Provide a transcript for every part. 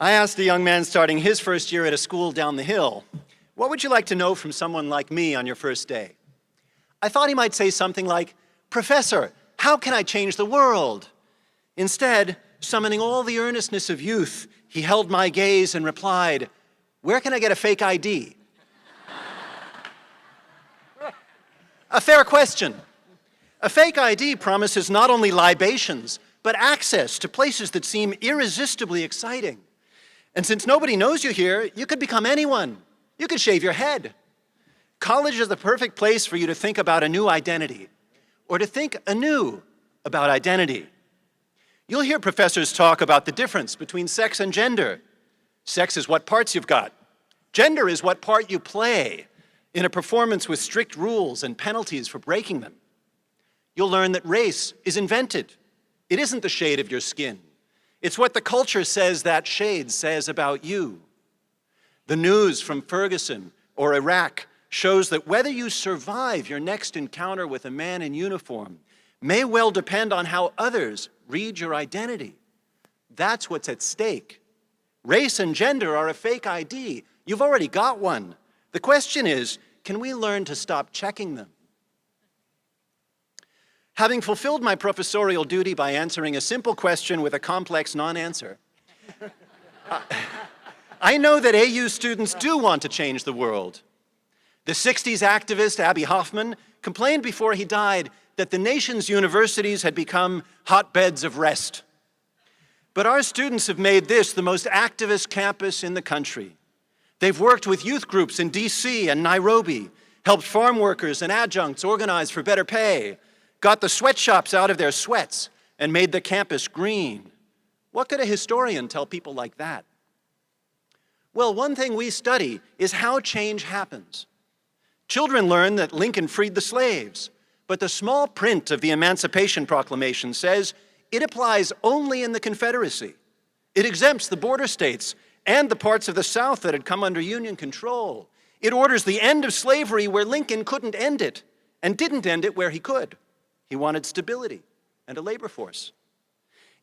I asked a young man starting his first year at a school down the hill, "What would you like to know from someone like me on your first day?" I thought he might say something like, "Professor, how can I change the world?" Instead, summoning all the earnestness of youth, he held my gaze and replied, "Where can I get a fake ID?" A fair question. A fake ID promises not only libations, but access to places that seem irresistibly exciting. And since nobody knows you here, you could become anyone. You could shave your head. College is the perfect place for you to think about a new identity, or to think anew about identity. You'll hear professors talk about the difference between sex and gender. Sex is what parts you've got. Gender is what part you play in a performance with strict rules and penalties for breaking them. You'll learn that race is invented. It isn't the shade of your skin. It's what the culture says that shade says about you. The news from Ferguson or Iraq shows that whether you survive your next encounter with a man in uniform may well depend on how others read your identity. That's what's at stake. Race and gender are a fake ID. You've already got one. The question is, can we learn to stop checking them? Having fulfilled my professorial duty by answering a simple question with a complex non-answer, I know that AU students do want to change the world. The 60s activist Abbie Hoffman complained before he died that the nation's universities had become hotbeds of rest. But our students have made this the most activist campus in the country. They've worked with youth groups in DC and Nairobi, helped farm workers and adjuncts organize for better pay, got the sweatshops out of their sweats, and made the campus green. What could a historian tell people like that? Well, one thing we study is how change happens. Children learn that Lincoln freed the slaves, but the small print of the Emancipation Proclamation says it applies only in the Confederacy. It exempts the border states and the parts of the South that had come under Union control. It orders the end of slavery where Lincoln couldn't end it, and didn't end it where he could. He wanted stability and a labor force.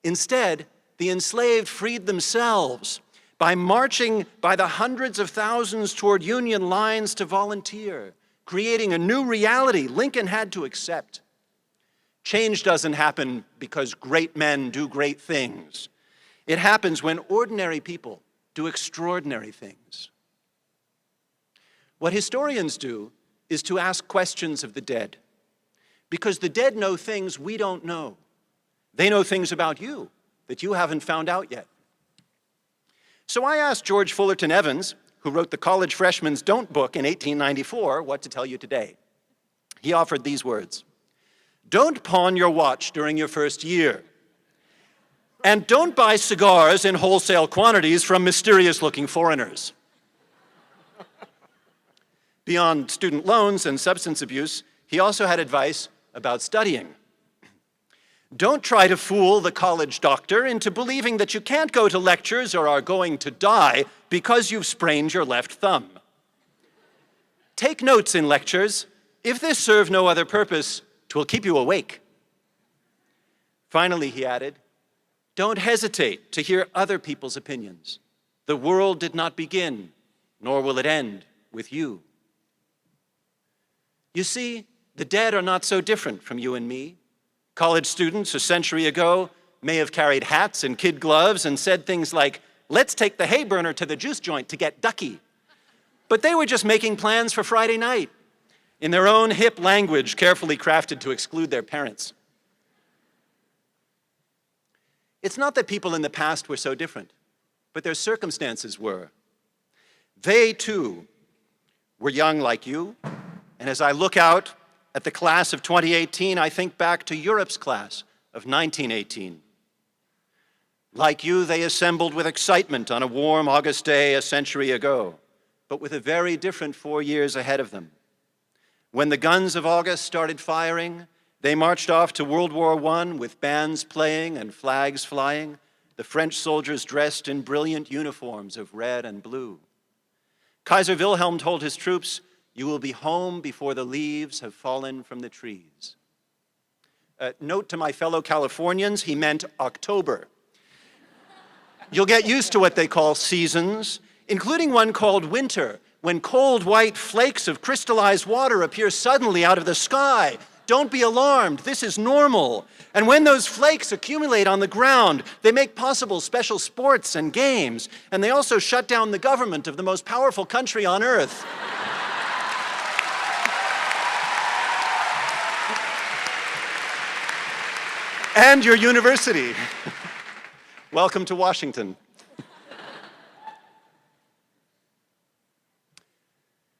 Instead, the enslaved freed themselves by marching by the hundreds of thousands toward Union lines to volunteer, creating a new reality Lincoln had to accept. Change doesn't happen because great men do great things. It happens when ordinary people do extraordinary things. What historians do is to ask questions of the dead, because the dead know things we don't know. They know things about you that you haven't found out yet. So I asked George Fullerton Evans, who wrote the College Freshman's Don't book in 1894, what to tell you today. He offered these words: "Don't pawn your watch during your first year. And don't buy cigars in wholesale quantities from mysterious-looking foreigners." Beyond student loans and substance abuse, he also had advice about studying. "Don't try to fool the college doctor into believing that you can't go to lectures or are going to die because you've sprained your left thumb. Take notes in lectures. If this serve no other purpose, 'twill keep you awake." Finally, he added, "Don't hesitate to hear other people's opinions. The world did not begin, nor will it end with you." You see, the dead are not so different from you and me. College students a century ago may have carried hats and kid gloves and said things like, "Let's take the hay burner to the juice joint to get ducky." But they were just making plans for Friday night, in their own hip language carefully crafted to exclude their parents. It's not that people in the past were so different, but their circumstances were. They, too, were young like you, and as I look out at the class of 2018, I think back to Europe's class of 1918. Like you, they assembled with excitement on a warm August day a century ago, but with a very different 4 years ahead of them. When the guns of August started firing, they marched off to World War I with bands playing and flags flying, the French soldiers dressed in brilliant uniforms of red and blue. Kaiser Wilhelm told his troops, "You will be home before the leaves have fallen from the trees." Note to my fellow Californians, he meant October. You'll get used to what they call seasons, including one called winter, when cold white flakes of crystallized water appear suddenly out of the sky. Don't be alarmed, this is normal. And when those flakes accumulate on the ground, they make possible special sports and games, and they also shut down the government of the most powerful country on earth. And your university. Welcome to Washington.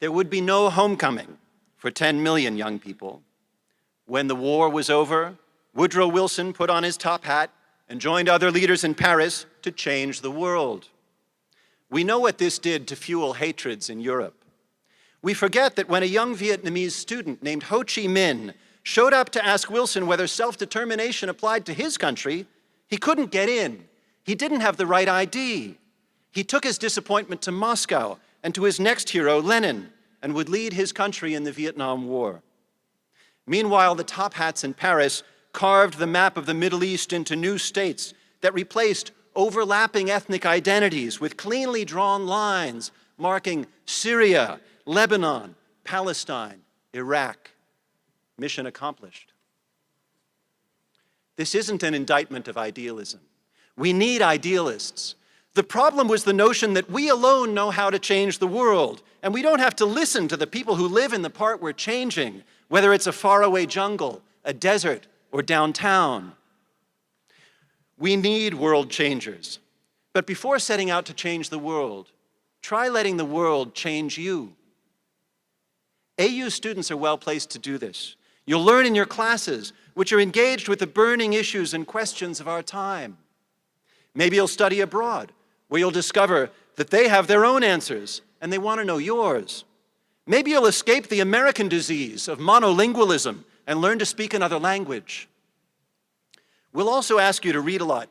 There would be no homecoming for 10 million young people. When the war was over, Woodrow Wilson put on his top hat and joined other leaders in Paris to change the world. We know what this did to fuel hatreds in Europe. We forget that when a young Vietnamese student named Ho Chi Minh showed up to ask Wilson whether self-determination applied to his country, he couldn't get in. He didn't have the right ID. He took his disappointment to Moscow and to his next hero, Lenin, and would lead his country in the Vietnam War. Meanwhile, the top hats in Paris carved the map of the Middle East into new states that replaced overlapping ethnic identities with cleanly drawn lines marking Syria, Lebanon, Palestine, Iraq. Mission accomplished. This isn't an indictment of idealism. We need idealists. The problem was the notion that we alone know how to change the world, and we don't have to listen to the people who live in the part we're changing, whether it's a faraway jungle, a desert, or downtown. We need world changers. But before setting out to change the world, try letting the world change you. AU students are well placed to do this. You'll learn in your classes, which are engaged with the burning issues and questions of our time. Maybe you'll study abroad, where you'll discover that they have their own answers and they want to know yours. Maybe you'll escape the American disease of monolingualism and learn to speak another language. We'll also ask you to read a lot,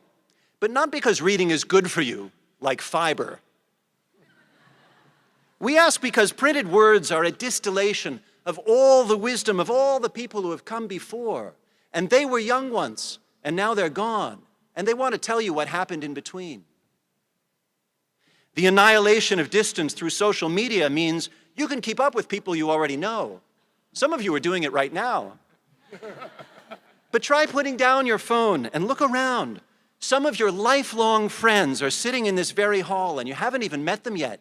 but not because reading is good for you, like fiber. We ask because printed words are a distillation of all the wisdom of all the people who have come before. And they were young once, and now they're gone. And they want to tell you what happened in between. The annihilation of distance through social media means you can keep up with people you already know. Some of you are doing it right now. But try putting down your phone and look around. Some of your lifelong friends are sitting in this very hall, and you haven't even met them yet.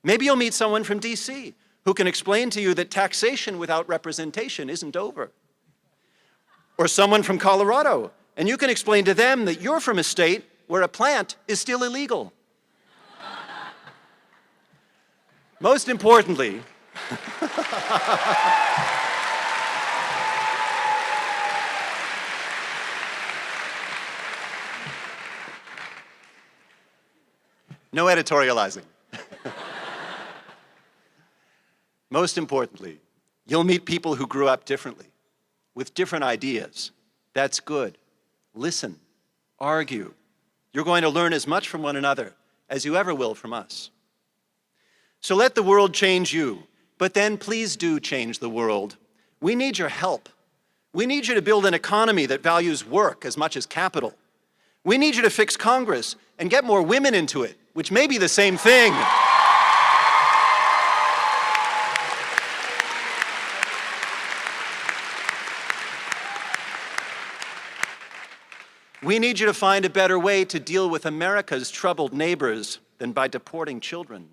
Maybe you'll meet someone from DC who can explain to you that taxation without representation isn't over. Or someone from Colorado, and you can explain to them that you're from a state where a plant is still illegal. Most importantly, no editorializing. Most importantly, you'll meet people who grew up differently, with different ideas. That's good. Listen, argue. You're going to learn as much from one another as you ever will from us. So let the world change you, but then please do change the world. We need your help. We need you to build an economy that values work as much as capital. We need you to fix Congress and get more women into it, which may be the same thing. We need you to find a better way to deal with America's troubled neighbors than by deporting children.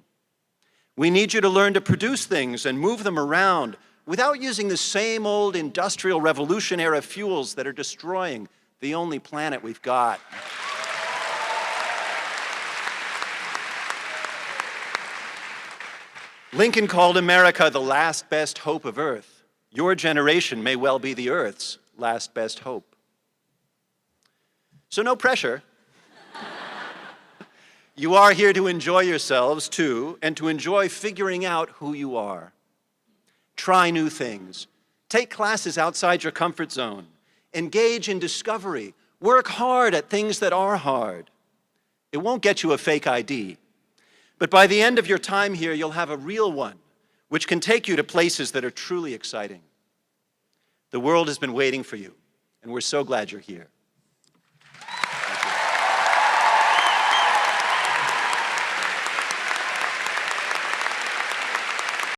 We need you to learn to produce things and move them around without using the same old industrial revolution era fuels that are destroying the only planet we've got. Lincoln called America the last best hope of Earth. Your generation may well be the Earth's last best hope. So no pressure. You are here to enjoy yourselves too, and to enjoy figuring out who you are. Try new things. Take classes outside your comfort zone. Engage in discovery. Work hard at things that are hard. It won't get you a fake ID, but by the end of your time here, you'll have a real one, which can take you to places that are truly exciting. The world has been waiting for you, and we're so glad you're here.